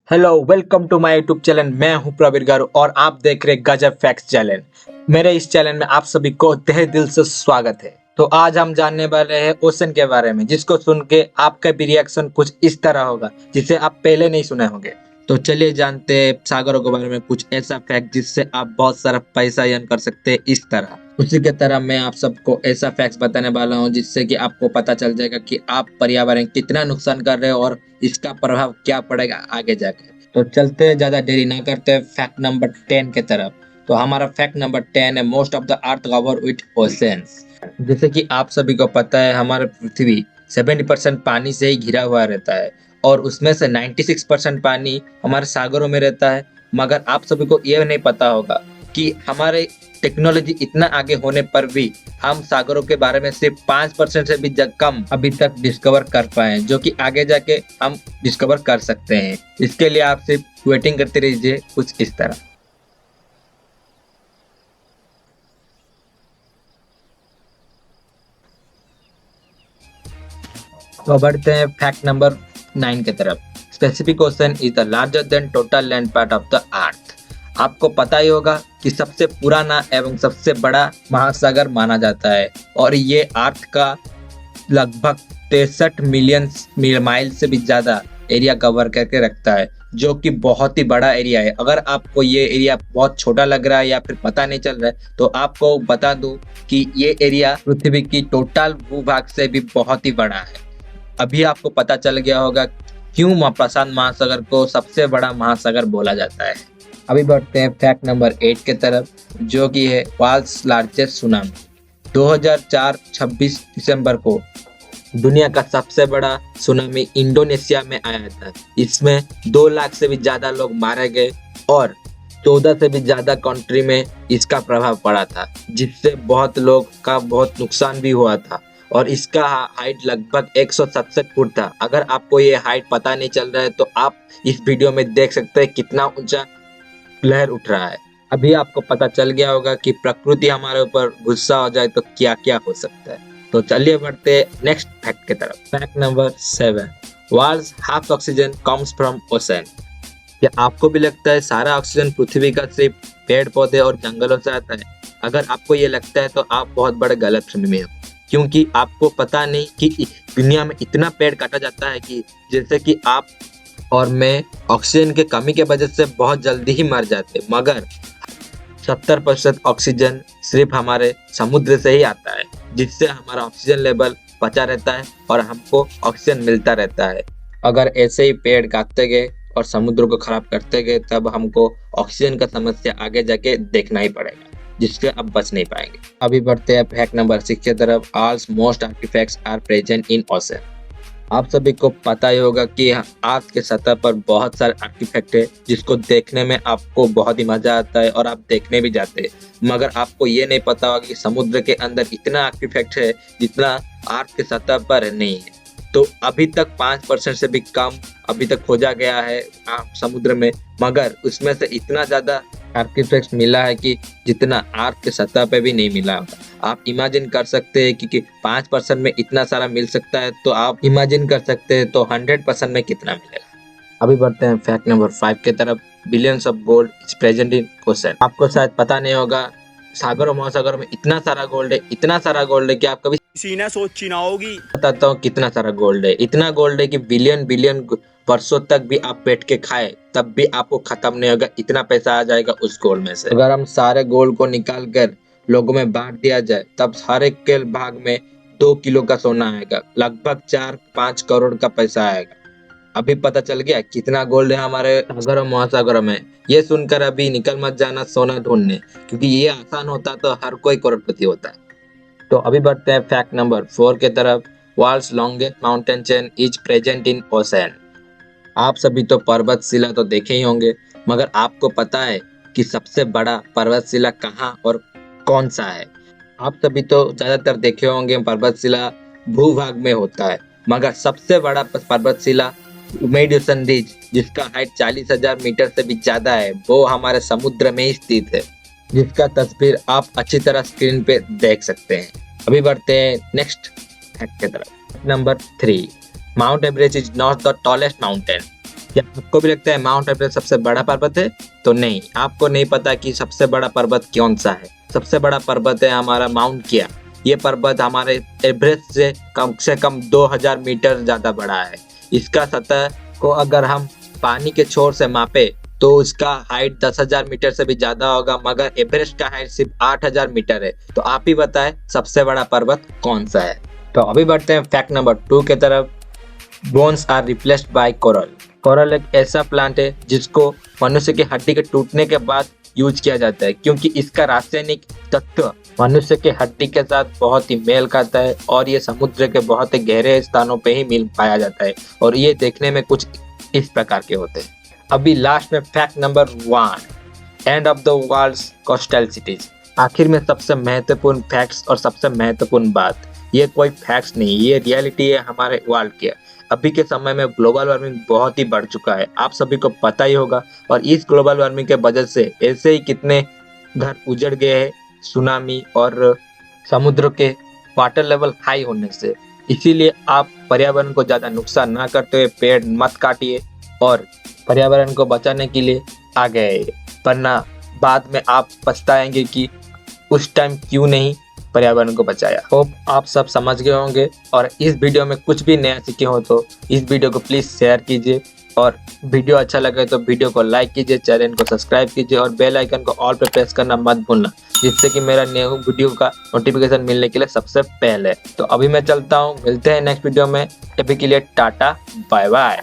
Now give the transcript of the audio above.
Hello welcome to my YouTube channel. मैं हूं प्रवीर गारू और आप देख रहे गजब फैक्ट्स चैनल। मेरे इस चैनल में आप सभी को तहे दिल से स्वागत है। तो आज हम जानने वाले हैं ओशन के बारे में, जिसको सुन के आपका भी रिएक्शन कुछ इस तरह होगा जिसे आप पहले नहीं सुने होंगे। तो चलिए जानते हैं सागरों के बारे में कुछ ऐसा फैक्ट जिससे आप बहुत सारा पैसा अर्न कर सकते हैं इस तरह। उसी के तरह मैं आप सबको ऐसा फैक्ट्स बताने वाला हूँ जिससे कि आपको पता चल जाएगा कि आप पर्यावरण कितना नुकसान कर रहे हो और इसका प्रभाव क्या पड़ेगा आगे जाके। तो चलते हैं, ज्यादा देरी ना करते हैं फैक्ट नंबर 10 के तरफ। तो हमारा फैक्ट नंबर 10 है most of the earth cover with oceans. जैसे कि आप सभी को पता है हमारा पृथ्वी 70% पानी से ही घिरा हुआ रहता है और उसमें से 96% पानी हमारे सागरों में रहता है। मगर आप सभी को यह नहीं पता होगा कि हमारे टेक्नोलॉजी इतना आगे होने पर भी हम सागरों के बारे में सिर्फ 5% से भी कम अभी तक डिस्कवर कर पाए, जो कि आगे जाके हम डिस्कवर कर सकते हैं। इसके लिए आप सिर्फ वेटिंग करते रहिए कुछ इस तरह। तो बढ़ते हैं फैक्ट नंबर 9 की तरफ। Specific ocean is the larger than total land part of the earth. आपको पता ही होगा कि सबसे पुराना एवं सबसे बड़ा महासागर माना जाता है और ये अर्थ का लगभग 63 मिलियन माइल से भी ज्यादा एरिया कवर करके रखता है, जो कि बहुत ही बड़ा एरिया है। अगर आपको ये एरिया बहुत छोटा लग रहा है या फिर पता नहीं चल रहा है तो आपको बता दूं कि ये एरिया पृथ्वी की टोटल भूभाग से भी बहुत ही बड़ा है। अभी आपको पता चल गया होगा क्यों प्रशांत महासागर को सबसे बड़ा महासागर बोला जाता है। अभी बढ़ते हैं फैक्ट नंबर 8 के तरफ, जो कि है वर्ल्ड्स लार्जेस्ट सुनामी। 2004 26 दिसंबर को दुनिया का सबसे बड़ा सुनामी इंडोनेशिया में आया था। इसमें 2 लाख से भी ज्यादा लोग मारे गए और 14 से भी ज्यादा कंट्री में इसका प्रभाव पड़ा था, जिससे बहुत लोग का बहुत नुकसान भी हुआ था। और इसका हाइट लगभग 167 फुट था। अगर आपको ये हाइट पता नहीं चल रहा है तो आप इस वीडियो में देख सकते हैं कितना ऊंचा लहर उठ रहा है। अभी आपको पता चल गया होगा कि प्रकृति हमारे ऊपर गुस्सा हो जाए तो क्या क्या हो सकता है। तो चलिए बढ़ते नेक्स्ट फैक्ट की तरफ। Fact number 7, world's half oxygen comes from ocean. क्या आपको भी लगता है सारा ऑक्सीजन पृथ्वी का सिर्फ पेड़ पौधे और जंगलों से आता है? अगर आपको ये लगता है तो आप बहुत बड़े गलतफहमी में हो, क्योंकि आपको पता नहीं कि दुनिया में इतना पेड़ काटा जाता है कि जैसे कि आप और मैं ऑक्सीजन की कमी के वजह से बहुत जल्दी ही मर जाते। मगर 70% ऑक्सीजन सिर्फ हमारे समुद्र से ही आता है, जिससे हमारा ऑक्सीजन लेवल बचा रहता है और हमको ऑक्सीजन मिलता रहता है। अगर ऐसे ही पेड़ काटते गए और समुद्र को खराब करते गए तब हमको ऑक्सीजन का समस्या आगे जाके देखना ही पड़ेगा, जिससे अब बच नहीं पाएंगे। अभी बढ़ते हैं फैक्ट नंबर 6 की तरफ। Almost artifacts are present in ocean. आप सभी को पता ही होगा कि अर्थ के सतह पर बहुत सारे आर्टिफैक्ट है जिसको देखने में आपको बहुत ही मजा आता है और आप देखने भी जाते हैं। मगर आपको ये नहीं पता होगा कि समुद्र के अंदर इतना आर्टिफैक्ट है जितना अर्थ के सतह पर नहीं है। तो अभी तक 5% से भी कम अभी तक खोजा गया है समुद्र में, मगर उसमें से इतना ज्यादा आर्टिफैक्ट्स मिला है कि जितना अर्थ के सतह पे भी नहीं मिला। आप इमेजिन कर सकते हैं कि 5% में इतना सारा मिल सकता है, तो आप इमेजिन कर सकते हैं तो 100% में कितना मिलेगा। अभी बढ़ते हैं फैक्ट नंबर 5 की तरफ। Billions of gold is present in ocean. आपको शायद पता नहीं होगा सागरों महासागरों में इतना सारा गोल्ड है, इतना सारा गोल्ड है कि आप कभी सीना सोची ना होगी। बताता हूँ कितना सारा गोल्ड है। इतना गोल्ड है कि बिलियन बिलियन वर्षों तक भी आप बैठ के खाए तब भी आपको खत्म नहीं होगा, इतना पैसा आ जाएगा उस गोल्ड में से। अगर हम सारे गोल्ड को निकाल कर लोगों में बांट दिया जाए तब हर एक के भाग में 2 किलो का सोना आएगा, लगभग 4-5 करोड़ का पैसा आएगा। अभी पता चल गया कितना गोल्ड है हमारे सागरों महासागरों में। ये सुनकर अभी निकल मत जाना सोना ढूंढने, क्योंकि ये आसान होता तो हर कोई करोड़पति होता। तो अभी बढ़ते हैं फैक्ट नंबर 4 की तरफ। World's longest mountain chain is present in ocean. आप सभी तो पर्वतशिला तो देखे ही होंगे, मगर आपको पता है कि सबसे बड़ा पर्वतशिला कहाँ और कौन सा है? आप सभी तो ज्यादातर देखे होंगे पर्वतशिला भूभाग में होता है, मगर सबसे बड़ा पर्वतशिला मेडुसन रिज, जिसका हाइट 40,000 मीटर से भी ज्यादा है, वो हमारे समुद्र में ही स्थित है, जिसका तस्वीर आप अच्छी तरह स्क्रीन पे देख सकते हैं। अभी बढ़ते हैं नेक्स्ट फैक्ट की तरफ। Number 3, mount Everest is not the tallest mountain. क्या आपको भी लगता है माउंट एवरेस्ट सबसे बड़ा पर्वत है? तो नहीं, आपको नहीं पता कि सबसे बड़ा पर्वत कौन सा है। सबसे बड़ा पर्वत है हमारा माउंट किया। ये पर्वत हमारे एवरेस्ट से कम 2000 मीटर ज्यादा बड़ा है। इसका सतह को अगर हम पानी के छोर से मापे तो उसका हाइट 10,000 मीटर से भी ज्यादा होगा, मगर एवरेस्ट का हाइट सिर्फ 8,000 मीटर है। तो आप ही बताएं सबसे बड़ा पर्वत कौन सा है। तो अभी बढ़ते हैं फैक्ट नंबर 2 की तरफ। Bones are replaced by coral. Coral एक ऐसा प्लांट है जिसको मनुष्य की हड्डी के टूटने के बाद यूज किया जाता है, क्योंकि इसका रासायनिक तत्व मनुष्य के हड्डी के साथ बहुत ही मेल खाता है और ये समुद्र के बहुत ही गहरे स्थानों पे ही मिल पाया जाता है और ये देखने में कुछ इस प्रकार के होते हैं। अभी लास्ट में fact number 1, end of the world's coastal cities. आखिर में सबसे महत्वपूर्ण फैक्ट्स और सबसे महत्वपूर्ण बात, ये कोई फैक्ट्स नहीं, ये रियलिटी है हमारे वर्ल्ड की। अभी के समय में ग्लोबल वार्मिंग बहुत ही बढ़ चुका है, आप सभी को पता ही होगा। और इस ग्लोबल वार्मिंग के वजह से ऐसे ही कितने घर उजड़ गए हैं, सुनामी और समुद्र के वाटर लेवल हाई होने से। इसीलिए आप पर्यावरण को ज्यादा नुकसान ना करते हुए पेड़ मत काटिए और पर्यावरण को बचाने के लिए आ गए, वरना बाद में आप पछताएंगे कि उस टाइम क्यों नहीं पर्यावरण को बचाया। होप आप सब समझ गए होंगे और इस वीडियो में कुछ भी नया सीखे हो तो इस वीडियो को प्लीज शेयर कीजिए और वीडियो अच्छा लगे तो वीडियो को लाइक कीजिए, चैनल को सब्सक्राइब कीजिए और बेल आइकन को ऑल पे प्रेस करना मत भूलना, जिससे कि मेरा न्यू वीडियो का नोटिफिकेशन मिलने के लिए सबसे पहले। तो अभी मैं चलता हूँ, मिलते हैं नेक्स्ट वीडियो में। तभी के लिए टाटा बाय बाय।